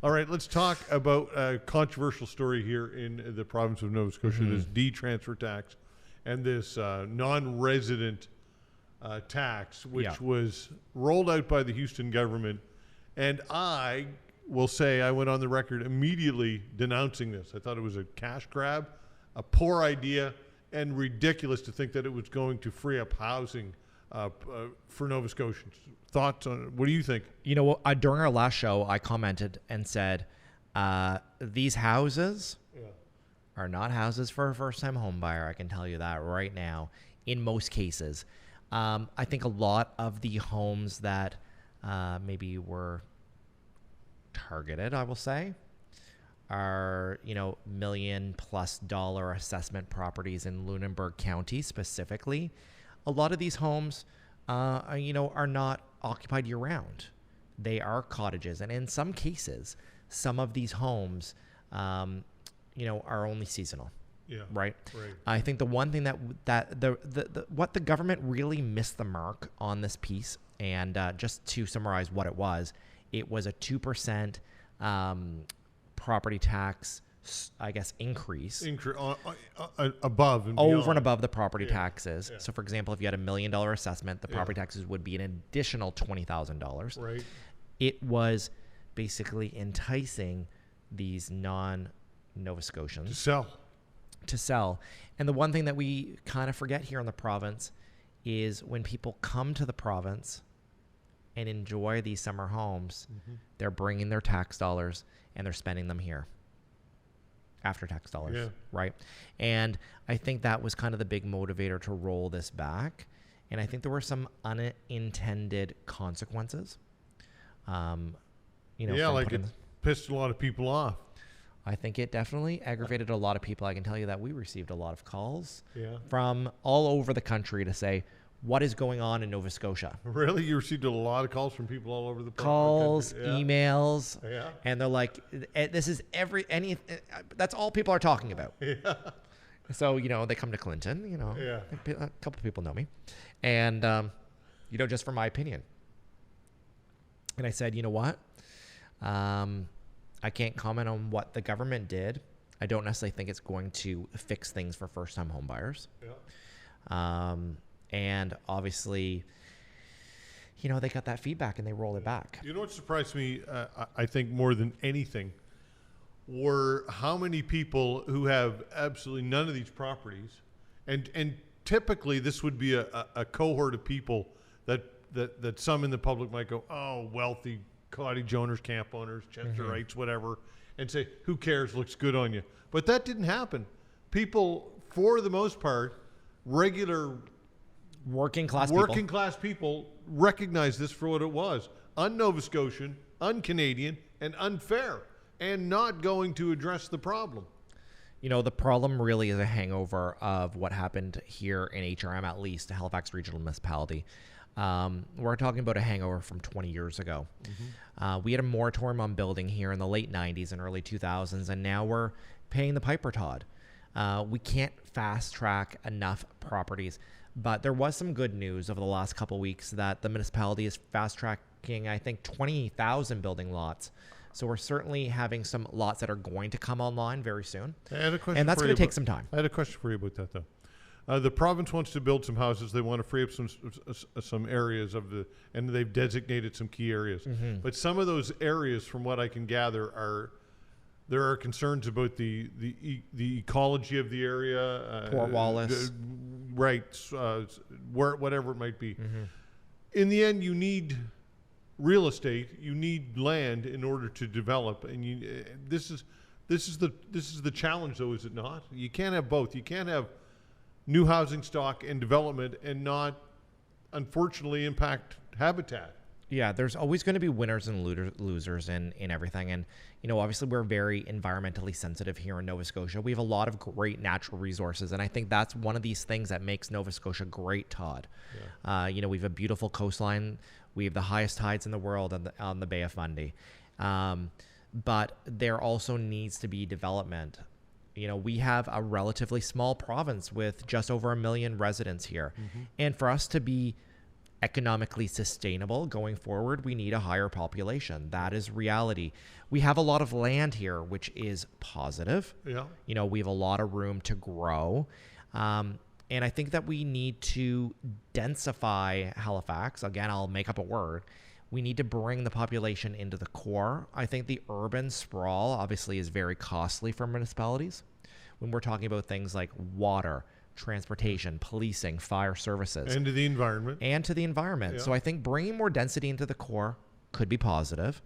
All right, let's talk about a controversial story here in the province of Nova Scotia, this D-transfer tax and this non-resident tax, which was rolled out by the Houston government. And I will say I went on the record immediately denouncing this. I thought it was a cash grab, a poor idea, and ridiculous to think that it was going to free up housing for Nova Scotians. Thoughts on it? What do you think? You know, during our last show, I commented and said, these houses are not houses for a first-time home buyer. I can tell you that right now, in most cases. I think a lot of the homes that maybe were targeted, I will say, are, $1 million+ assessment properties in Lunenburg County specifically. A lot of these homes, are not occupied year-round. They are cottages, and in some cases, some of these homes, are only seasonal. Yeah. Right. I think the one thing what the government really missed the mark on this piece, and just to summarize what it was a 2% property tax, I guess, increase above and over beyond. and above the property taxes. Yeah. So, for example, if you had $1 million assessment, the property taxes would be an additional $20,000. Right. It was basically enticing these non-Nova Scotians to sell. And the one thing that we kind of forget here in the province is when people come to the province and enjoy these summer homes, they're bringing their tax dollars and they're spending them here. After-tax dollars, right? And I think that was kind of the big motivator to roll this back. And I think there were some unintended consequences. It pissed a lot of people off. I think it definitely aggravated a lot of people. I can tell you that we received a lot of calls from all over the country to say, what is going on in Nova Scotia? Really? You received a lot of calls from people all over the calls, country? Emails, and they're like, this is that's all people are talking about. Yeah. So, they come to Clinton, a couple of people know me, and, just for my opinion. And I said, you know what? I can't comment on what the government did. I don't necessarily think it's going to fix things for first-time home buyers. Yeah. And obviously, they got that feedback and they rolled it back. You know what surprised me, I think, more than anything, were how many people who have absolutely none of these properties, and typically this would be a cohort of people that some in the public might go, oh, wealthy cottage owners, camp owners, Chesterites, whatever, and say, who cares, looks good on you. But that didn't happen. People, for the most part, regular working class people recognize this for what it was: un-Nova Scotian, un-Canadian, and unfair, and not going to address the problem. The problem really is a hangover of what happened here in HRM, at least Halifax Regional Municipality. We're talking about a hangover from 20 years ago. We had a moratorium on building here in the late 90s and early 2000s, and now we're paying the piper, Todd. We can't fast track enough properties. But there was some good news over the last couple of weeks that the municipality is fast-tracking, I think, 20,000 building lots. So we're certainly having some lots that are going to come online very soon. And that's going to take some time. I had a question for you about that, though. The province wants to build some houses. They want to free up some areas and they've designated some key areas. But some of those areas, from what I can gather, there are concerns about the ecology of the area. Port Wallace. Whatever it might be. In the end, you need real estate. You need land in order to develop. And this is the challenge, though, is it not? You can't have both. You can't have new housing stock and development and not, unfortunately, impact habitat. Yeah, there's always going to be winners and losers in everything. And, obviously we're very environmentally sensitive here in Nova Scotia. We have a lot of great natural resources. And I think that's one of these things that makes Nova Scotia great, Todd. Yeah. We have a beautiful coastline. We have the highest tides in the world on the Bay of Fundy. But there also needs to be development. We have a relatively small province with just over 1 million residents here. And for us to be economically sustainable going forward, we need a higher population. That is reality. We have a lot of land here, which is positive. Yeah. You know, we have a lot of room to grow. And I think that we need to densify Halifax. Again, I'll make up a word. We need to bring the population into the core. I think the urban sprawl obviously is very costly for municipalities when we're talking about things like water, transportation, policing, fire services. And to the environment. Yeah. So I think bringing more density into the core could be positive.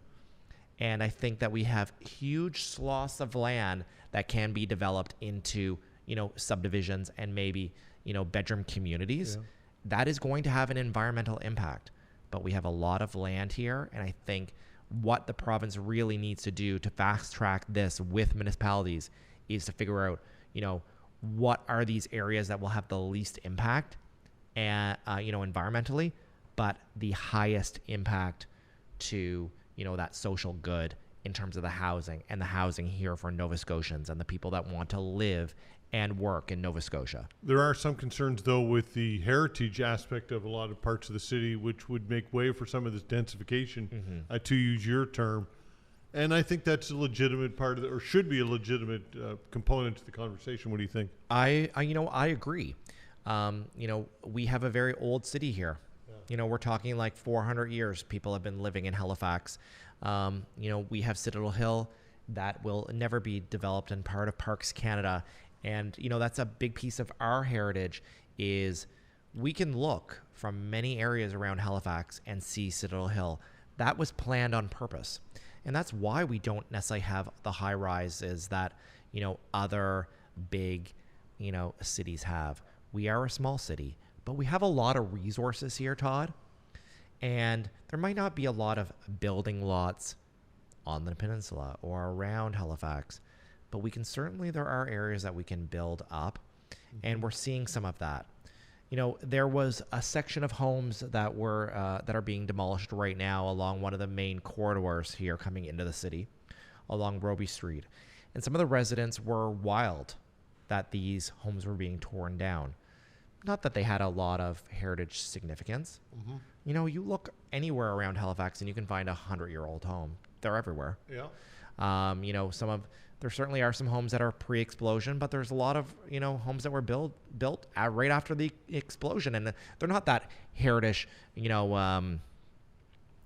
And I think that we have huge swaths of land that can be developed into, you know, subdivisions and maybe, you know, bedroom communities. Yeah. That is going to have an environmental impact. But we have a lot of land here. And I think what the province really needs to do to fast track this with municipalities is to figure out, you know, what are these areas that will have the least impact and, you know, environmentally, but the highest impact to, you know, that social good in terms of the housing and the housing here for Nova Scotians and the people that want to live and work in Nova Scotia. There are some concerns, though, with the heritage aspect of a lot of parts of the city, which would make way for some of this densification, to use your term. And I think that's a legitimate part of or should be a legitimate component to the conversation. What do you think? I agree. You know, we have a very old city here. Yeah. You know, we're talking like 400 years people have been living in Halifax. You know, we have Citadel Hill that will never be developed and part of Parks Canada. And, you know, that's a big piece of our heritage is we can look from many areas around Halifax and see Citadel Hill. That was planned on purpose. And that's why we don't necessarily have the high rises that, you know, other big, you know, cities have. We are a small city, but we have a lot of resources here, Todd. And there might not be a lot of building lots on the peninsula or around Halifax, but we can certainly, there are areas that we can build up, and we're seeing some of that. You know, there was a section of homes that were that are being demolished right now along one of the main corridors here coming into the city, along Roby Street. And some of the residents were wild that these homes were being torn down. Not that they had a lot of heritage significance. You know, you look anywhere around Halifax and you can find a 100-year-old home. They're everywhere. Yeah. You know, there certainly are some homes that are pre-explosion, but there's a lot of, you know, homes that were built right after the explosion, and they're not that heritage, you know,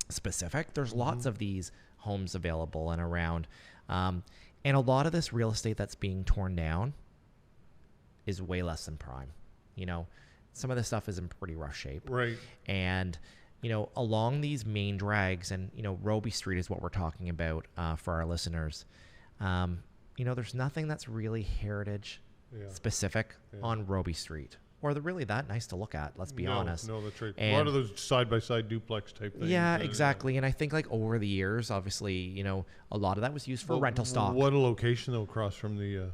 specific. There's lots of these homes available and around, and a lot of this real estate that's being torn down is way less than prime. You know, some of this stuff is in pretty rough shape, right? And you know, along these main drags, and you know, Roby Street is what we're talking about for our listeners. You know, there's nothing that's really heritage specific on Roby Street, or they're really that nice to look at. Let's be honest. No, that's right. A lot of those side-by-side duplex type things. Yeah, exactly. And I think like over the years, obviously, you know, a lot of that was used for rental stock. What a location though, across from the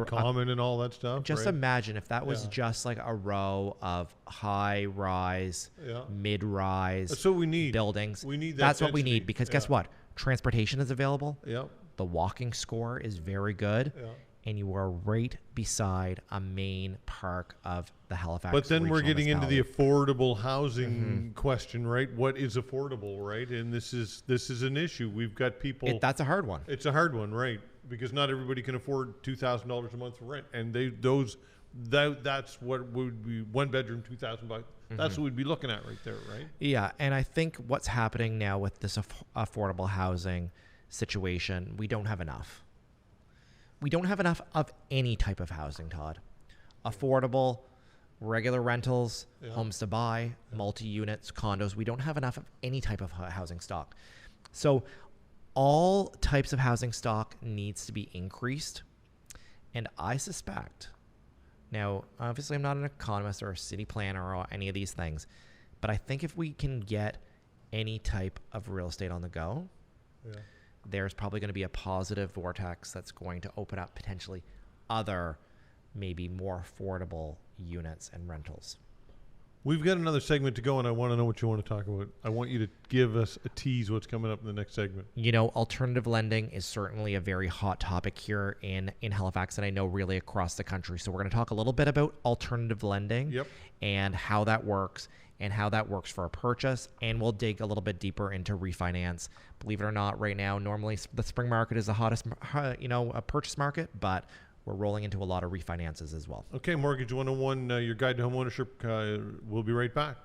common and all that stuff. Just imagine if that was just like a row of high-rise, mid-rise that's what we need. Buildings. We need that That's density. what we need because guess what? Transportation is available. Yep. The walking score is very good. Yeah. And you are right beside a main park of the Halifax. But then we're Regional getting into the Municipality. affordable housing question, right? What is affordable, right? And this is an issue. We've got people. That's a hard one. It's a hard one, right? Because not everybody can afford $2,000 a month for rent, and that's what would be one bedroom, $2,000. That's what we'd be looking at right there, right? Yeah, and I think what's happening now with this affordable housing situation, we don't have enough. We don't have enough of any type of housing, Todd. Affordable, regular rentals, homes to buy, multi-units, condos. We don't have enough of any type of housing stock. So all types of housing stock needs to be increased. And I suspect, now, obviously I'm not an economist or a city planner or any of these things, but I think if we can get any type of real estate on the go, there's probably going to be a positive vortex that's going to open up potentially other, maybe more affordable units and rentals. We've got another segment to go, and I want to know what you want to talk about. I want you to give us a tease what's coming up in the next segment. You know, alternative lending is certainly a very hot topic here in Halifax, and I know really across the country. So we're going to talk a little bit about alternative lending and how that works and how that works for a purchase. And we'll dig a little bit deeper into refinance. Believe it or not, right now, normally the spring market is the hottest, a purchase market, but we're rolling into a lot of refinances as well. Okay, Mortgage 101, your guide to homeownership. We'll be right back.